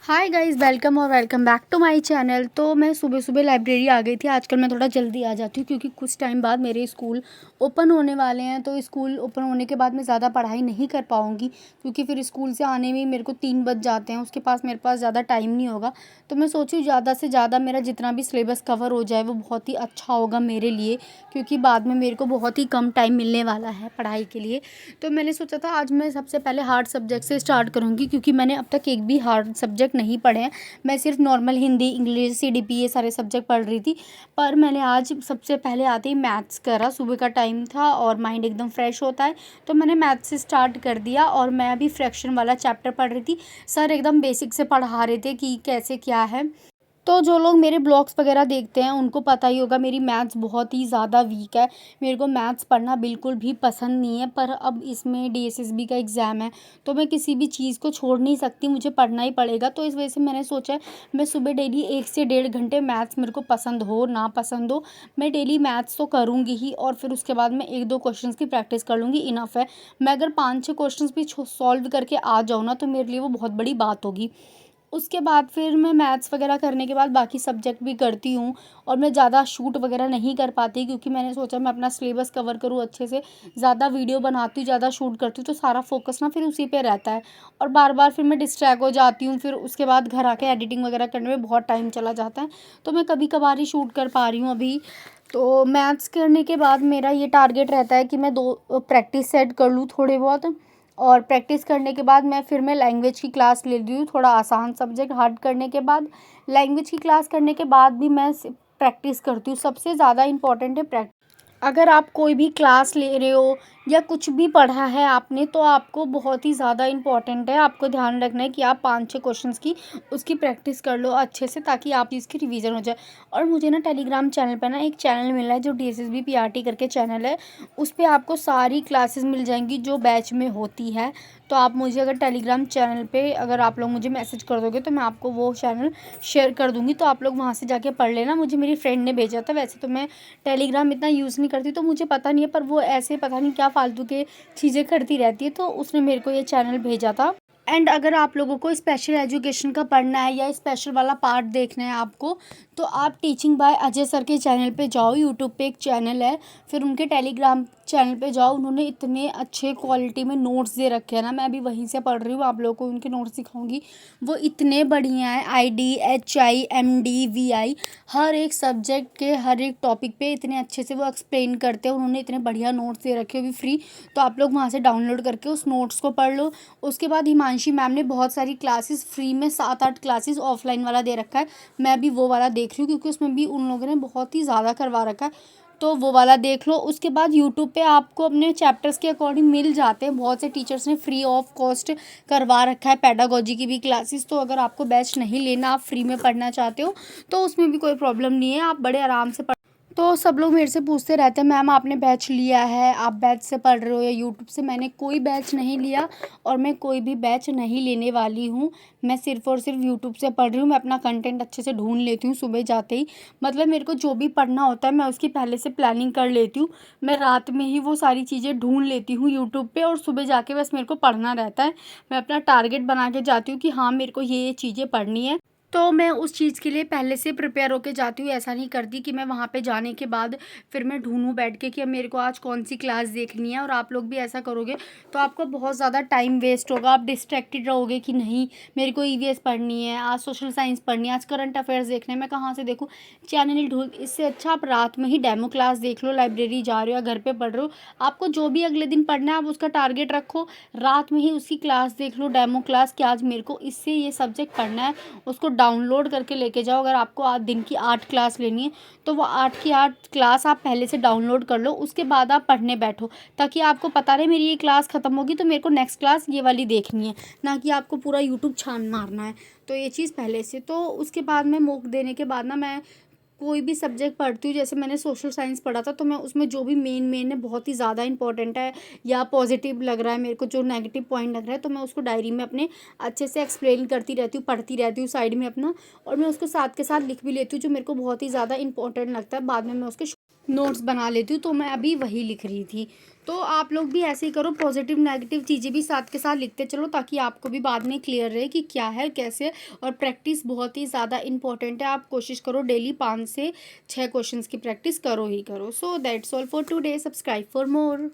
हाय guys, welcome और welcome back to my channel. तो मैं सुबह सुबह लाइब्रेरी आ गई थी। आजकल मैं थोड़ा जल्दी आ जाती हूँ क्योंकि कुछ टाइम बाद मेरे स्कूल ओपन होने वाले हैं। तो स्कूल ओपन होने के बाद मैं ज़्यादा पढ़ाई नहीं कर पाऊँगी क्योंकि फिर स्कूल से आने में मेरे को 3 बज जाते हैं। उसके पास मेरे पास ज़्यादा टाइम नहीं होगा। तो मैं सोची ज़्यादा से ज़्यादा मेरा जितना भी सिलेबस कवर हो जाए वो बहुत ही अच्छा होगा मेरे लिए, क्योंकि बाद में मेरे को बहुत ही कम टाइम मिलने वाला है पढ़ाई के लिए। तो मैंने सोचा था आज मैं सबसे पहले हार्ड सब्जेक्ट से स्टार्ट करूँगी क्योंकि मैंने अब तक एक भी हार्ड सब्जेक्ट नहीं पढ़े हैं। मैं सिर्फ नॉर्मल हिंदी, इंग्लिश, सीडीपी ये सारे सब्जेक्ट पढ़ रही थी। पर मैंने आज सबसे पहले आते ही मैथ्स करा। सुबह का टाइम था और माइंड एकदम फ्रेश होता है, तो मैंने मैथ्स से स्टार्ट कर दिया। और मैं अभी फ्रैक्शन वाला चैप्टर पढ़ रही थी। सर एकदम बेसिक से पढ़ा रहे थे कि कैसे क्या है। तो जो लोग मेरे ब्लॉग्स वगैरह देखते हैं उनको पता ही होगा मेरी मैथ्स बहुत ही ज़्यादा वीक है। मेरे को मैथ्स पढ़ना बिल्कुल भी पसंद नहीं है। पर अब इसमें डीएसएसबी का एग्ज़ाम है तो मैं किसी भी चीज़ को छोड़ नहीं सकती, मुझे पढ़ना ही पड़ेगा। तो इस वजह से मैंने सोचा है मैं सुबह डेली 1 से 1.5 घंटे मैथ्स, मेरे को पसंद हो ना पसंद हो, मैं डेली मैथ्स तो करूँगी ही। और फिर उसके बाद मैं 1-2 क्वेश्चंस की प्रैक्टिस कर लूँगी, इनफ है। मैं अगर 5-6 क्वेश्चंस भी सॉल्व करके आ जाऊँ ना तो मेरे लिए वो बहुत बड़ी बात होगी। उसके बाद फिर मैं मैथ्स वगैरह करने के बाद बाकी सब्जेक्ट भी करती हूँ। और मैं ज़्यादा शूट वगैरह नहीं कर पाती क्योंकि मैंने सोचा मैं अपना सिलेबस कवर करूँ अच्छे से। ज़्यादा वीडियो बनाती हूँ, ज़्यादा शूट करती हूँ तो सारा फोकस ना फिर उसी पे रहता है और बार बार फिर मैं डिस्ट्रैक्ट हो जाती हूँ। फिर उसके बाद घर आके एडिटिंग वगैरह करने में बहुत टाइम चला जाता है। तो मैं कभी कभार ही शूट कर पा रही हूँ अभी। तो मैथ्स करने के बाद मेरा ये टारगेट रहता है कि मैं 2 प्रैक्टिस सेट कर लूँ थोड़े बहुत। और प्रैक्टिस करने के बाद मैं लैंग्वेज की क्लास ले रही हूँ, थोड़ा आसान सब्जेक्ट हार्ड करने के बाद। लैंग्वेज की क्लास करने के बाद भी मैं प्रैक्टिस करती हूँ। सबसे ज़्यादा इम्पॉर्टेंट है प्रैक्टिस। अगर आप कोई भी क्लास ले रहे हो या कुछ भी पढ़ा है आपने तो आपको बहुत ही ज़्यादा इम्पॉर्टेंट है, आपको ध्यान रखना है कि आप 5-6 क्वेश्चंस की उसकी प्रैक्टिस कर लो अच्छे से ताकि आप इसकी रिवीजन हो जाए। और मुझे ना टेलीग्राम चैनल पे ना एक चैनल मिला है जो डीएसएसबी पीआरटी करके चैनल है। उस पर आपको सारी क्लासेस मिल जाएंगी जो बैच में होती है। तो आप मुझे अगर टेलीग्राम चैनल पे अगर आप लोग मुझे मैसेज कर दोगे तो मैं आपको वो चैनल शेयर कर दूँगी, तो आप लोग वहाँ से जाके पढ़ लेना। मुझे मेरी फ्रेंड ने भेजा था। वैसे तो मैं टेलीग्राम इतना यूज़ नहीं करती तो मुझे पता नहीं है, पर वो ऐसे पता नहीं क्या फालतू के चीज़ें करती रहती है, तो उसने मेरे को ये चैनल भेजा था। एंड अगर आप लोगों को स्पेशल एजुकेशन का पढ़ना है या स्पेशल वाला पार्ट देखना है आपको, तो आप टीचिंग बाय अजय सर के चैनल पे जाओ। यूट्यूब पे एक चैनल है, फिर उनके टेलीग्राम चैनल पे जाओ। उन्होंने इतने अच्छे क्वालिटी में नोट्स दे रखे हैं ना, मैं अभी वहीं से पढ़ रही हूँ, आप लोगों को उनके नोट्स दिखाऊंगी। वो इतने बढ़िया हैं, IDHI MD VI हर एक सब्जेक्ट के हर एक टॉपिक पे इतने अच्छे से वो एक्सप्लेन करते हैं। उन्होंने इतने बढ़िया नोट्स दे रखे हैं भी फ्री, तो आप लोग वहाँ से डाउनलोड करके उस नोट्स को पढ़ लो। उसके बाद हिमांशी मैम ने बहुत सारी क्लासेस फ्री में 7-8 क्लासेस ऑफलाइन वाला दे रखा है। मैं भी वो वाला देख रही हूँ क्योंकि उसमें भी उन लोगों ने बहुत ही ज़्यादा करवा रखा है, तो वो वाला देख लो। उसके बाद यूट्यूब पे आपको अपने चैप्टर्स के अकॉर्डिंग मिल जाते हैं। बहुत से टीचर्स ने फ्री ऑफ कॉस्ट करवा रखा है पेडागोजी की भी क्लासेस। तो अगर आपको बैच नहीं लेना, आप फ्री में पढ़ना चाहते हो तो उसमें भी कोई प्रॉब्लम नहीं है, आप बड़े आराम से तो सब लोग मेरे से पूछते रहते हैं मैम आपने बैच लिया है, आप बैच से पढ़ रहे हो या यूट्यूब से। मैंने कोई बैच नहीं लिया और मैं कोई भी बैच नहीं लेने वाली हूँ। मैं सिर्फ़ और सिर्फ यूट्यूब से पढ़ रही हूँ। मैं अपना कंटेंट अच्छे से ढूंढ लेती हूँ सुबह जाते ही। मतलब मेरे को जो भी पढ़ना होता है मैं उसकी पहले से प्लानिंग कर लेती हूँ। मैं रात में ही वो सारी चीज़ें ढूंढ लेती हूँ यूट्यूब पे और सुबह जाके बस मेरे को पढ़ना रहता है। मैं अपना टारगेट बना के जाती हूँ कि हाँ मेरे को ये चीज़ें पढ़नी है, तो मैं उस चीज़ के लिए पहले से प्रिपेयर होके जाती हूँ। ऐसा नहीं करती कि मैं वहाँ पे जाने के बाद फिर मैं ढूंढूँ बैठ के कि अब मेरे को आज कौन सी क्लास देखनी है। और आप लोग भी ऐसा करोगे तो आपका बहुत ज़्यादा टाइम वेस्ट होगा, आप डिस्ट्रैक्टेड रहोगे कि नहीं मेरे को ईवीएस पढ़नी है, आज सोशल साइंस पढ़नी है, आज करंट अफेयर्स देखने हैं, मैं कहाँ से देखूँ, चैनल ढूंढ। इससे अच्छा आप रात में ही डेमो क्लास देख लो। लाइब्रेरी जा रहे हो या घर पर पढ़ रहे हो, आपको जो भी अगले दिन पढ़ना है आप उसका टारगेट रखो, रात में ही उसकी क्लास देख लो, डेमो क्लास कि आज मेरे को इससे ये सब्जेक्ट पढ़ना है। उसको डाउनलोड करके लेके जाओ। अगर आपको आज दिन की 8 क्लास लेनी है तो वो 8 की 8 क्लास आप पहले से डाउनलोड कर लो, उसके बाद आप पढ़ने बैठो, ताकि आपको पता रहे मेरी ये क्लास ख़त्म होगी तो मेरे को नेक्स्ट क्लास ये वाली देखनी है, ना कि आपको पूरा यूट्यूब छान मारना है। तो ये चीज़ पहले से। तो उसके बाद मैं मॉक देने के बाद ना मैं कोई भी सब्जेक्ट पढ़ती हूँ। जैसे मैंने सोशल साइंस पढ़ा था तो मैं उसमें जो भी मेन है बहुत ही ज़्यादा इंपॉर्टेंट है या पॉजिटिव लग रहा है मेरे को, जो नेगेटिव पॉइंट लग रहा है, तो मैं उसको डायरी में अपने अच्छे से एक्सप्लेन करती रहती हूँ, पढ़ती रहती हूँ साइड में अपना। और मैं उसको साथ के साथ लिख भी लेती हूँ जो मेरे को बहुत ही ज़्यादा इंपॉर्टेंट लगता है, बाद में मैं उसके नोट्स बना लेती हूँ, तो मैं अभी वही लिख रही थी। तो आप लोग भी ऐसे ही करो, पॉजिटिव नेगेटिव चीज़ें भी साथ के साथ लिखते चलो, ताकि आपको भी बाद में क्लियर रहे कि क्या है कैसे है। और प्रैक्टिस बहुत ही ज़्यादा इंपॉर्टेंट है, आप कोशिश करो डेली 5 से 6 क्वेश्चंस की प्रैक्टिस करो ही करो। So that's all for today, subscribe for more.